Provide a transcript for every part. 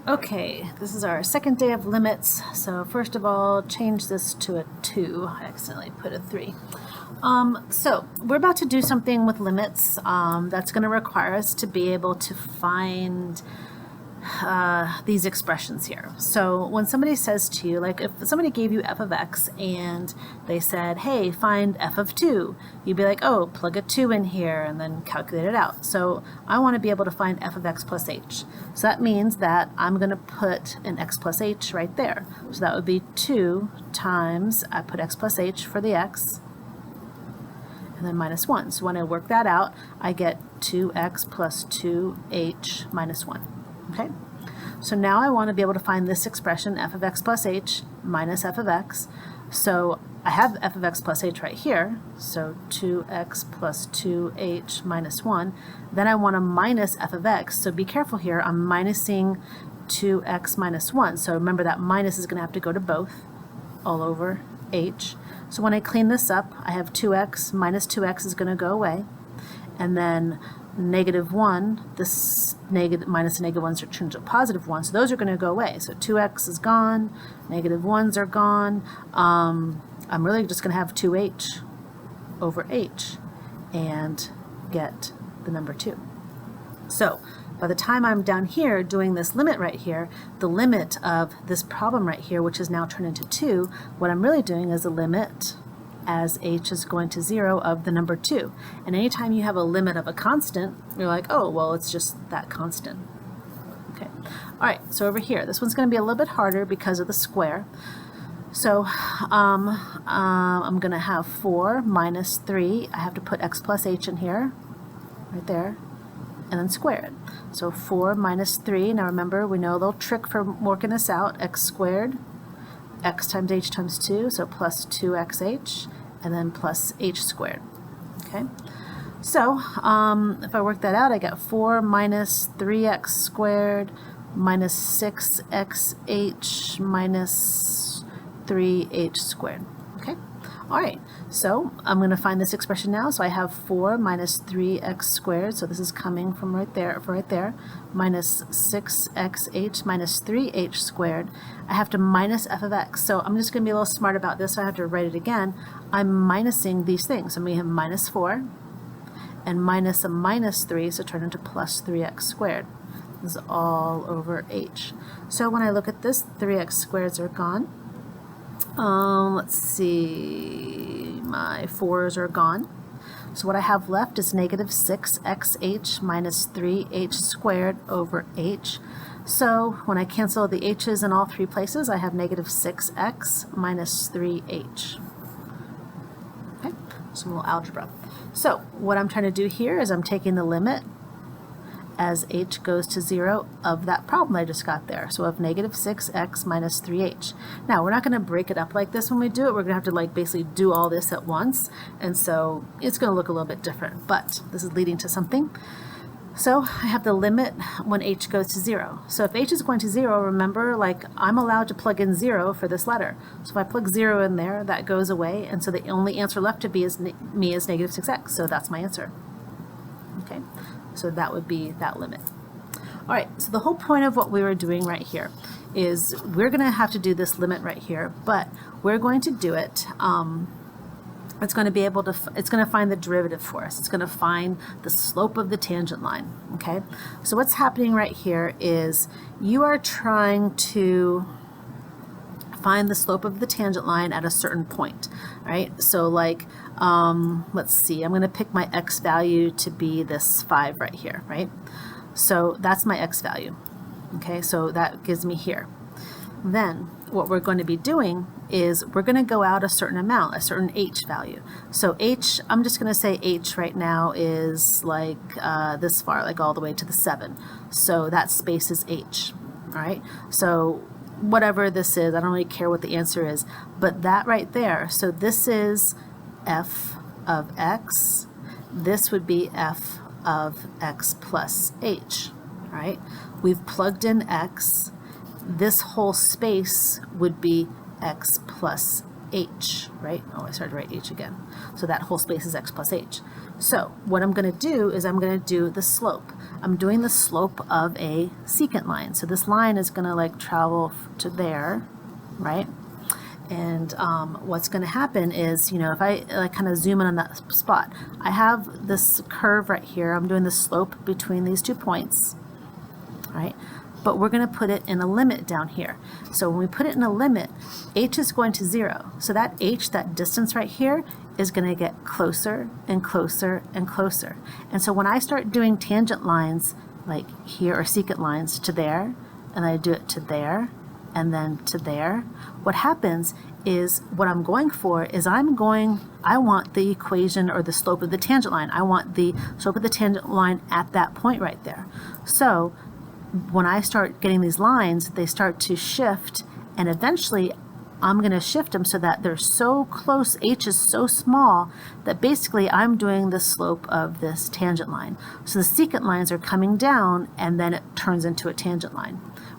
Okay, this is our second day of limits. So first of all, change this to a 2. I accidentally put a 3. So we're about to do something with limits that's going to require us to be able to find these expressions here. So when somebody says to you, like if somebody gave you f of x and they said, hey, find f of 2, you'd be like, oh, plug a 2 in here and then calculate it out. So I want to be able to find f of x plus h. So that means that I'm going to put an x plus h right there. So that would be 2 times, I put x plus h for the x, and then minus 1. So when I work that out, I get 2x plus 2h minus 1. Okay, so now I want to be able to find this expression, f of x plus h minus f of x. So I have f of x plus h right here, so 2x plus 2h minus 1. Then I want to minus f of x, so be careful here, I'm minusing 2x minus 1. So remember that minus is going to have to go to both, all over h. So when I clean this up, I have 2x minus 2x is going to go away, and then negative 1, this negative minus the negative 1s are turned to positive 1, so those are going to go away. So 2x is gone, negative 1s are gone. I'm really just going to have 2h over h and get the number 2. So by the time I'm down here doing this limit right here, the limit of this problem right here, which is now turned into 2, what I'm really doing is a limit as h is going to 0 of the number 2. And anytime you have a limit of a constant, you're like, oh, well, it's just that constant. Okay. All right, so over here, this one's going to be a little bit harder because of the square. So I'm going to have 4 minus 3. I have to put x plus h in here, right there, and then square it. So 4 minus 3. Now remember, we know a little trick for working this out. X squared, x times h times 2, so plus 2xh, and then plus h squared. Okay, so if I work that out, I get 4 minus 3x squared minus 6xh minus 3h squared. Okay, all right, so I'm going to find this expression now. So I have 4 minus 3x squared, so this is coming from right there, minus 6xh minus 3h squared. I have to minus f of x. So I'm just going to be a little smart about this, so I have to write it again. I'm minusing these things. So we have minus 4 and minus a minus 3, so turn into plus 3x squared. This is all over h. So when I look at this, 3x squareds are gone. Let's see, my 4s are gone. So what I have left is negative 6xh minus 3h squared over h. So when I cancel the h's in all three places, I have negative 6x minus 3h. Okay, so a little algebra. So what I'm trying to do here is I'm taking the limit as h goes to 0 of that problem I just got there. So of negative 6x minus 3h. Now we're not going to break it up like this when we do it. We're going to have to like basically do all this at once, and so it's going to look a little bit different, but this is leading to something. So I have the limit when h goes to 0. So if h is going to 0, remember, like, I'm allowed to plug in 0 for this letter. So if I plug 0 in there, that goes away, and so the only answer left to be is negative 6x. So that's my answer. Okay, so that would be that limit. All right, so the whole point of what we were doing right here is we're going to have to do this limit right here, but we're going to do it. It's going to be able to, it's going to find the derivative for us. It's going to find the slope of the tangent line, okay? So what's happening right here is you are trying to find the slope of the tangent line at a certain point, right? So like, let's see, I'm going to pick my x value to be this 5 right here, right? So that's my x value, okay? So that gives me here. Then what we're going to be doing is we're going to go out a certain amount, a certain h value. So h, I'm just going to say h right now is like this far, like all the way to the 7. So that space is h, all right? So whatever this is, I don't really care what the answer is, but that right there, so this is f of x, this would be f of x plus h, right? We've plugged in x, this whole space would be x plus h, right? Oh, I started to write h again. So that whole space is x plus h. So what I'm going to do is I'm going to do the slope. I'm doing the slope of a secant line. So this line is going to like travel to there, right? And what's going to happen is, you know, if I like kind of zoom in on that spot, I have this curve right here. I'm doing the slope between these 2 points, right? But we're going to put it in a limit down here. So when we put it in a limit, h is going to 0. So that h, that distance right here, is going to get closer and closer and closer. And so when I start doing tangent lines like here, or secant lines to there, and I do it to there, and then to there, what happens is what I'm going for is I want the equation or the slope of the tangent line. I want the slope of the tangent line at that point right there. So when I start getting these lines, they start to shift, and eventually I'm going to shift them so that they're so close, h is so small, that basically I'm doing the slope of this tangent line. So the secant lines are coming down, and then it turns into a tangent line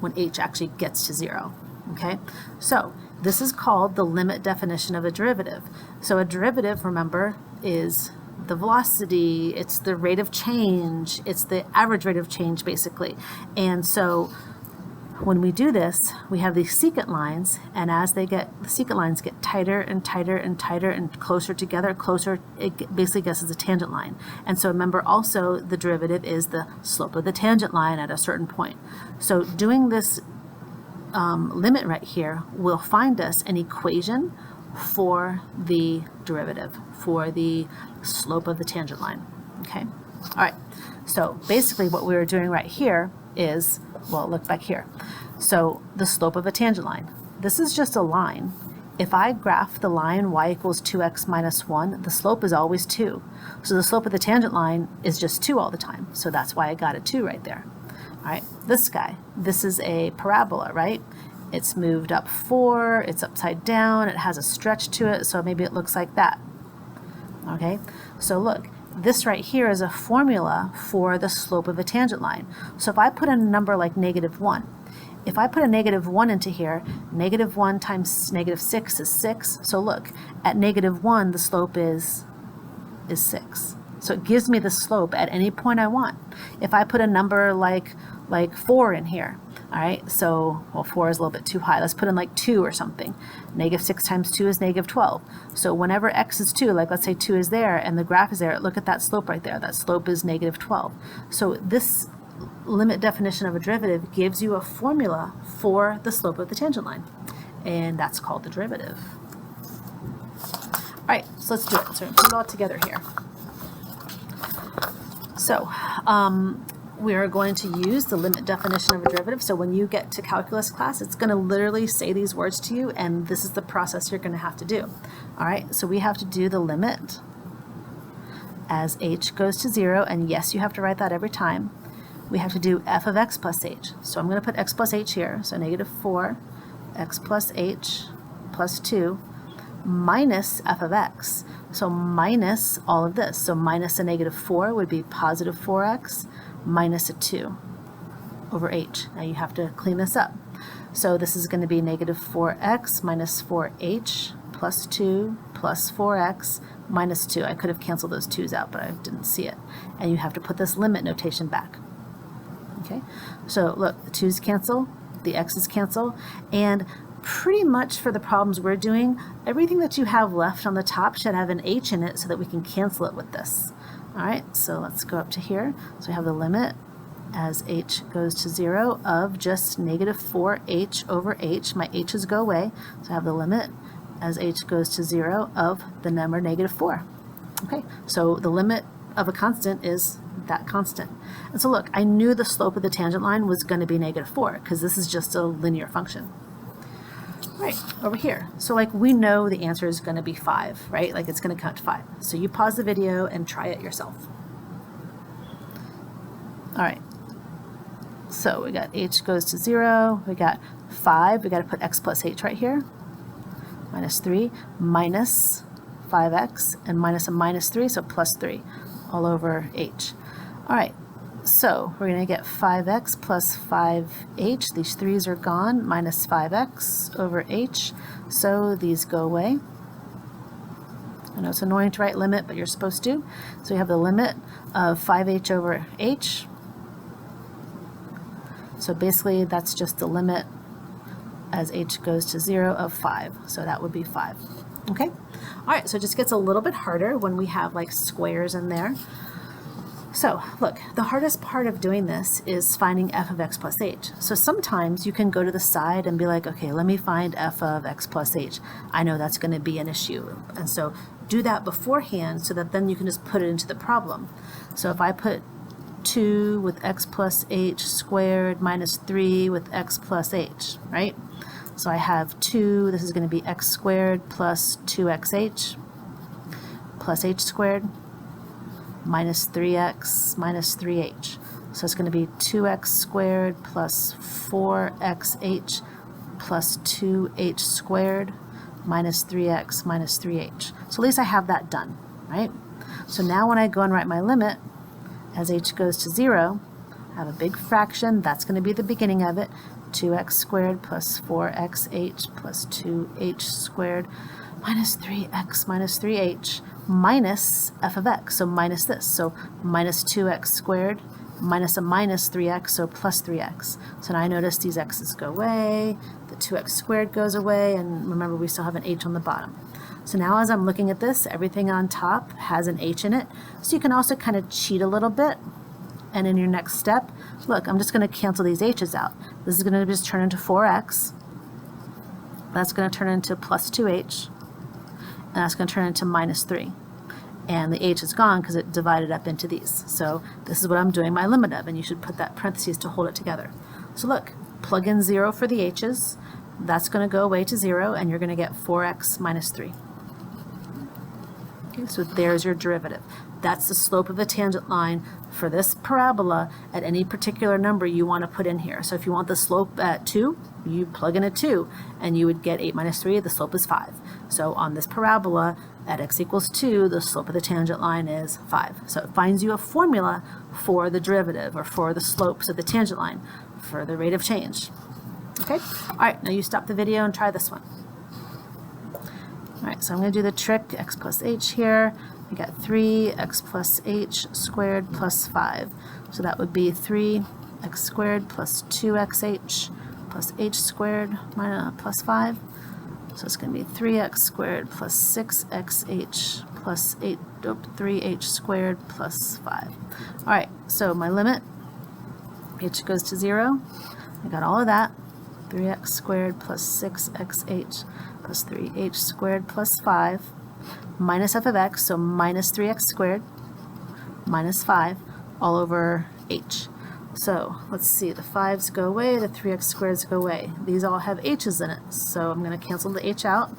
when h actually gets to 0. Okay, so this is called the limit definition of a derivative. So a derivative, remember, is the velocity, it's the rate of change, it's the average rate of change basically. And so when we do this, we have these secant lines, and as the secant lines get tighter and tighter and tighter and closer together, it basically gets as a tangent line. And so remember also the derivative is the slope of the tangent line at a certain point. So doing this limit right here will find us an equation for the derivative, for the slope of the tangent line. Okay, all right, so basically what we were doing right here is, well, look back here. So the slope of a tangent line, this is just a line. If I graph the line y equals 2x minus 1, the slope is always 2. So the slope of the tangent line is just 2 all the time. So that's why I got a 2 right there. All right, this guy, this is a parabola, right? It's moved up 4, it's upside down, it has a stretch to it, so maybe it looks like that. Okay, so look, this right here is a formula for the slope of a tangent line. So if I put in a number like -1, if I put a -1 into here, -1 times -6 is 6. So look, at -1, the slope is 6. So it gives me the slope at any point I want. If I put a number like 4 in here, all right, so, well, 4 is a little bit too high. Let's put in like 2 or something. -6 times 2 is -12. So whenever x is 2, like let's say 2 is there and the graph is there, look at that slope right there. That slope is -12. So this limit definition of a derivative gives you a formula for the slope of the tangent line, and that's called the derivative. All right, so let's do it. So we're going to put it all together here. So we are going to use the limit definition of a derivative. So when you get to calculus class, it's going to literally say these words to you, and this is the process you're going to have to do. All right, so we have to do the limit as h goes to 0, and yes, you have to write that every time. We have to do f of x plus h. So I'm going to put x plus h here, so -4 x plus h plus 2 minus f of x. So minus all of this. So minus a -4 would be positive 4x minus a 2 over h. Now you have to clean this up. So this is going to be -4x minus 4h plus 2 plus 4x minus 2. I could have canceled those 2's out, but I didn't see it. And you have to put this limit notation back. Okay, so look, the 2's cancel, the x's cancel, and pretty much for the problems we're doing, everything that you have left on the top should have an h in it so that we can cancel it with this. All right, so let's go up to here. So we have the limit as h goes to 0 of just -4h over h. My h's go away, so I have the limit as h goes to 0 of the number -4. Okay, so the limit of a constant is that constant. And so look, I knew the slope of the tangent line was going to be -4 because this is just a linear function. Right, over here. So like we know the answer is going to be 5, right? Like it's going to count to 5. So you pause the video and try it yourself. All right. So we got h goes to 0. We got 5. We got to put x plus h right here. -3 minus 5x and minus a -3, so +3 all over h. All right. So we're going to get 5x plus 5h. These 3's are gone, minus 5x over h. So these go away. I know it's annoying to write limit, but you're supposed to. So we have the limit of 5h over h. So basically that's just the limit as h goes to 0 of 5. So that would be 5. Okay? All right, so it just gets a little bit harder when we have like squares in there. So look, the hardest part of doing this is finding f of x plus h. So sometimes you can go to the side and be like, okay, let me find f of x plus h. I know that's going to be an issue. And so do that beforehand so that then you can just put it into the problem. So if I put 2 with x plus h squared minus 3 with x plus h, right? So I have 2, this is going to be x squared plus 2xh plus h squared minus 3x minus 3h. So it's going to be 2x squared plus 4xh plus 2h squared minus 3x minus 3h. So at least I have that done, right? So now when I go and write my limit, as h goes to 0, I have a big fraction, that's going to be the beginning of it, 2x squared plus 4xh plus 2h squared minus 3x minus 3h minus f of x, so minus this, so minus 2x squared minus a minus 3x, so plus 3x. So now I notice these x's go away, the 2x squared goes away, and remember we still have an h on the bottom. So now as I'm looking at this, everything on top has an h in it, so you can also kind of cheat a little bit. And in your next step, look, I'm just going to cancel these h's out. This is going to just turn into 4x. That's going to turn into plus 2h. And that's going to turn into minus 3. And the h is gone because it divided up into these. So this is what I'm doing my limit of, and you should put that parentheses to hold it together. So look, plug in 0 for the h's. That's going to go away to 0, and you're going to get 4x minus 3. Okay, so there's your derivative. That's the slope of the tangent line for this parabola at any particular number you want to put in here. So if you want the slope at 2, you plug in a 2, and you would get 8 minus 3, the slope is 5. So on this parabola, at x equals 2, the slope of the tangent line is 5. So it finds you a formula for the derivative, or for the slopes of the tangent line, for the rate of change. Okay? All right, now you stop the video and try this one. All right, so I'm going to do the trick, x plus h here. I got 3x plus h squared plus 5. So that would be 3x squared plus 2xh plus h squared minus plus 5. So it's going to be 3x squared plus 6xh plus 3h squared plus 5. All right, so my limit, h goes to 0. I got all of that. 3x squared plus 6xh plus 3h squared plus 5 minus f of x, so minus 3x squared minus 5 all over h. So let's see, the 5's go away, the 3x squareds go away. These all have h's in it, so I'm going to cancel the h out.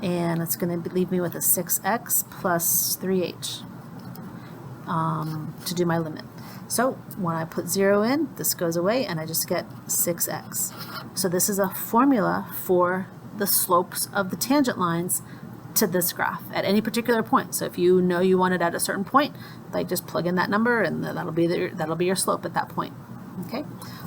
And it's going to leave me with a 6x plus 3h to do my limit. So when I put 0 in, this goes away, and I just get 6x. So this is a formula for the slopes of the tangent lines to this graph at any particular point. So if you know you want it at a certain point, like just plug in that number, and that'll be your slope at that point. Okay,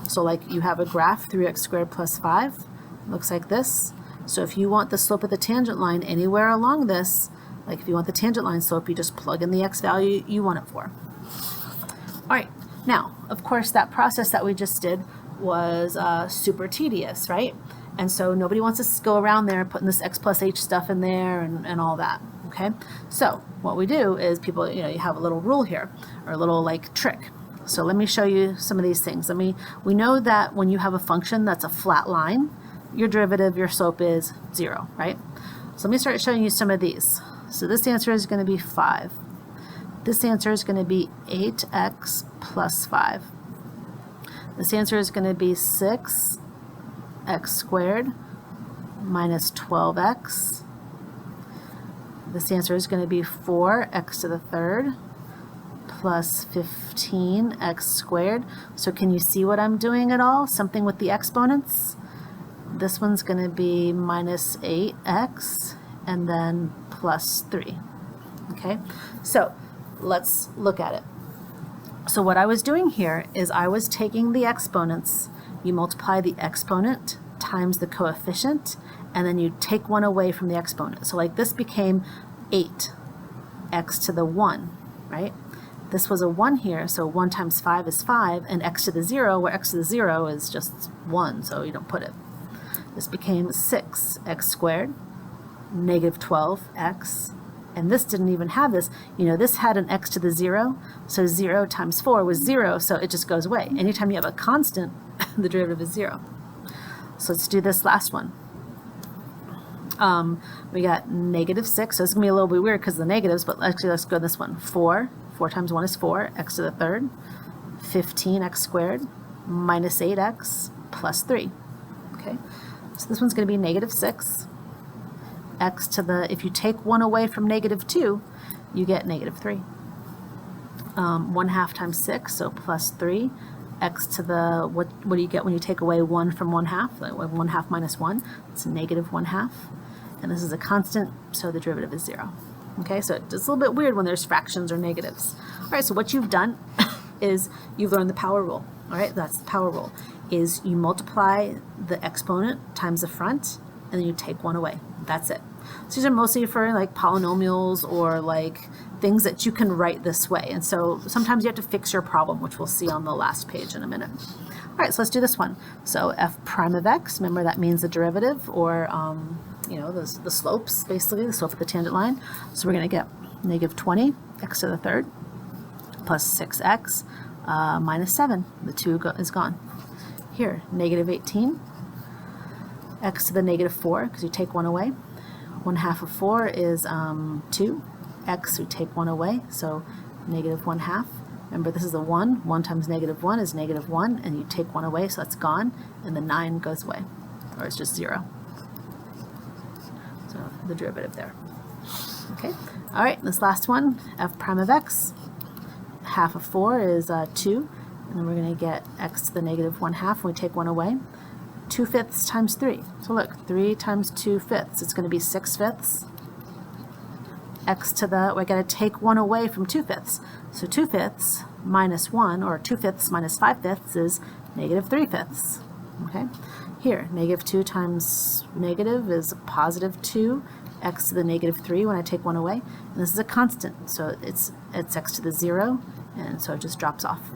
so like you have a graph 3x squared plus 5 looks like this. So if you want the slope of the tangent line anywhere along this, like if you want the tangent line slope, you just plug in the x value you want it for. All right, now of course that process that we just did was super tedious, right? And so nobody wants to go around there putting this x plus h stuff in there and all that, okay? So what we do is people, you have a little rule here, or a little like trick. So let me show you some of these things. We know that when you have a function that's a flat line, your derivative, your slope is 0, right? So let me start showing you some of these. So this answer is going to be 5. This answer is going to be 8x plus 5. This answer is going to be 6x squared minus 12x. This answer is going to be 4x to the third plus 15x squared. So can you see what I'm doing at all? Something with the exponents? This one's going to be minus 8x and then plus 3. Okay, so let's look at it. So what I was doing here is I was taking the exponents, you multiply the exponent times the coefficient, and then you take one away from the exponent. So like this became 8, x to the 1, right? This was a 1 here, so 1 times 5 is 5, and x to the 0, where x to the 0 is just 1, so you don't put it. This became 6x squared, negative 12x, and this didn't even have this. You know, this had an x to the 0, so 0 times 4 was 0, so it just goes away. Anytime you have a constant, the derivative is 0. So let's do this last one. We got negative 6, so it's going to be a little bit weird because of the negatives, but actually let's go this one. 4 times 1 is 4, x to the 3rd, 15x squared minus 8x plus 3. Okay, so this one's going to be negative 6. X to the, if you take 1 away from negative 2, you get negative 3. 1/2 times 6, so plus 3. X to the, what do you get when you take away 1 from 1/2? Like 1/2 minus 1, it's negative 1/2. And this is a constant, so the derivative is 0. Okay, so it's a little bit weird when there's fractions or negatives. All right, so what you've done is you've learned the power rule. All right, that's the power rule, is you multiply the exponent times the front, and then you take 1 away. That's it. So these are mostly for like polynomials or like things that you can write this way. And so sometimes you have to fix your problem, which we'll see on the last page in a minute. All right, so let's do this one. So f prime of x, remember that means the derivative, or you know, the slopes, basically, the slope of the tangent line. So we're going to get negative 20 x to the 3rd plus 6x minus 7. The 2 is gone. Here, negative 18 x to the negative 4, because you take 1 away. 1/2 of 4 is 2. X, we take 1 away, so negative 1/2. Remember, this is a 1. 1 times negative 1 is negative 1, and you take 1 away, so that's gone, and the 9 goes away, or it's just 0. So the derivative there. Okay, all right, this last one, f prime of x. 1/2 of 4 is 2, and then we're going to get x to the negative 1/2 when we take 1 away. 2/5 times 3. So look, 3 times 2/5, it's going to be 6/5. X to the, we got to take 1 away from 2/5. So 2/5 minus 1, or 2/5 minus 5/5 is negative 3/5. Okay, here, negative 2 times negative is positive 2. X to the negative 3 when I take 1 away. And this is a constant, so it's x to the 0, and so it just drops off.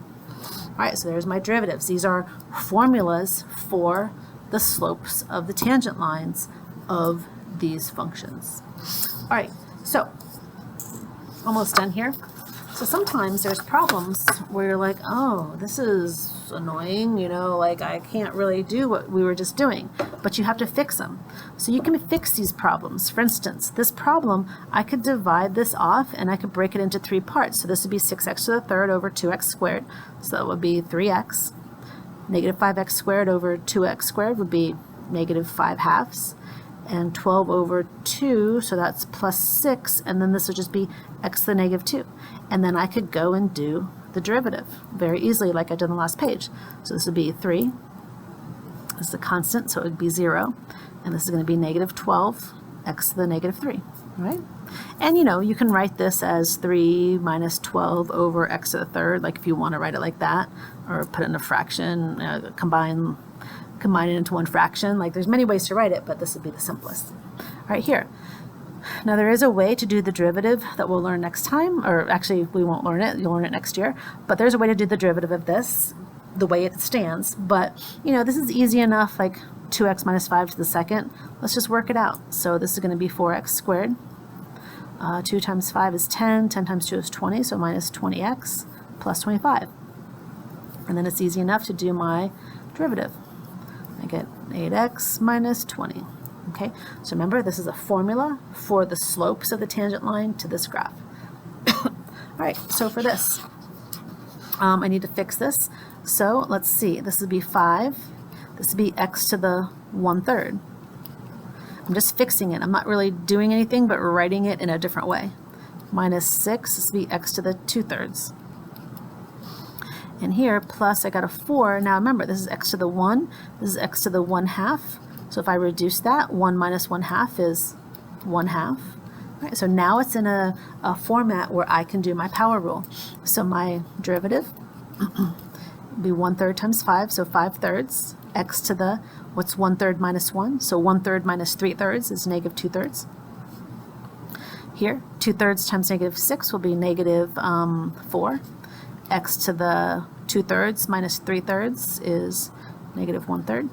All right, so there's my derivatives. These are formulas for the slopes of the tangent lines of these functions. All right, so almost done here. So sometimes there's problems where you're like, oh, this is annoying, you know, like I can't really do what we were just doing, but you have to fix them. So you can fix these problems. For instance, this problem, I could divide this off and I could break it into 3 parts. So this would be 6x to the 3rd over 2x squared. So that would be 3x. Negative 5x squared over 2x squared would be negative 5/2. And 12 over 2, so that's plus 6, and then this would just be x to the negative 2. And then I could go and do the derivative very easily like I did on the last page. So this would be 3. This is a constant, so it would be 0. And this is going to be negative 12 x to the negative 3, right? And you know, you can write this as 3 minus 12 over x to the 3rd, like if you want to write it like that, or put it in a fraction, combine it into one fraction. Like there's many ways to write it, but this would be the simplest. All right, here. Now there is a way to do the derivative that we'll learn next time, or actually we won't learn it, you'll learn it next year, but there's a way to do the derivative of this the way it stands. But you know, this is easy enough, like 2x minus 5 to the 2nd. Let's just work it out. So this is going to be 4x squared. 2 times 5 is 10, 10 times 2 is 20, so minus 20x plus 25. And then it's easy enough to do my derivative. I get 8x minus 20. Okay, so remember, this is a formula for the slopes of the tangent line to this graph. All right, so for this, I need to fix this. So let's see, this would be 5. This would be x to the 1/3. I'm just fixing it. I'm not really doing anything but writing it in a different way. Minus 6, this would be x to the 2/3. And here, plus I got a 4. Now remember, this is x to the 1. This is x to the 1/2. So if I reduce that, 1 minus 1/2 is 1/2. All right, so now it's in a format where I can do my power rule. So my derivative would be 1/3 times 5, so 5/3. X to the, what's 1/3 minus 1? So 1/3 minus 3/3 is negative 2/3. Here, 2/3 times negative 6 will be negative 4. X to the 2/3 minus 3/3 is negative 1/3.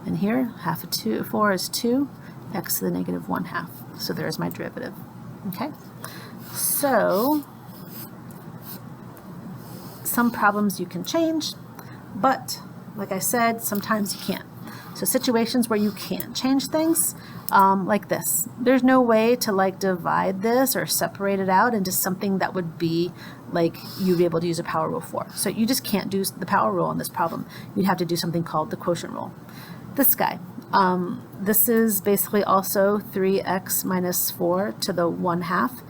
And here, half of 4 is 2. X to the negative 1/2. So there's my derivative. Okay? So some problems you can change, but like I said, sometimes you can't. So situations where you can't change things, like this. There's no way to like divide this or separate it out into something that would be like you'd be able to use a power rule for. So you just can't do the power rule on this problem. You'd have to do something called the quotient rule. This guy, this is basically also 3x minus 4 to the 1/2.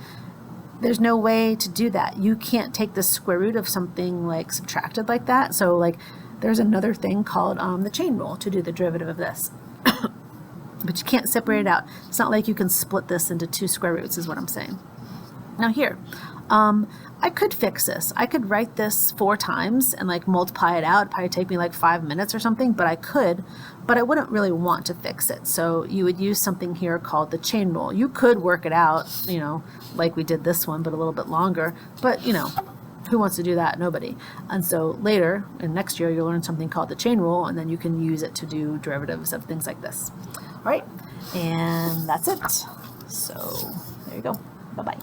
There's no way to do that. You can't take the square root of something like subtracted like that. So like there's another thing called the chain rule to do the derivative of this. But you can't separate it out. It's not like you can split this into 2 square roots is what I'm saying. Now here, I could fix this. I could write this 4 times and like multiply it out. It'd probably take me like 5 minutes or something, but I could, but I wouldn't really want to fix it. So you would use something here called the chain rule. You could work it out, you know, like we did this one, but a little bit longer, but you know, who wants to do that? Nobody. And so later, in next year, you'll learn something called the chain rule, and then you can use it to do derivatives of things like this. All right, and that's it. So there you go. Bye-bye.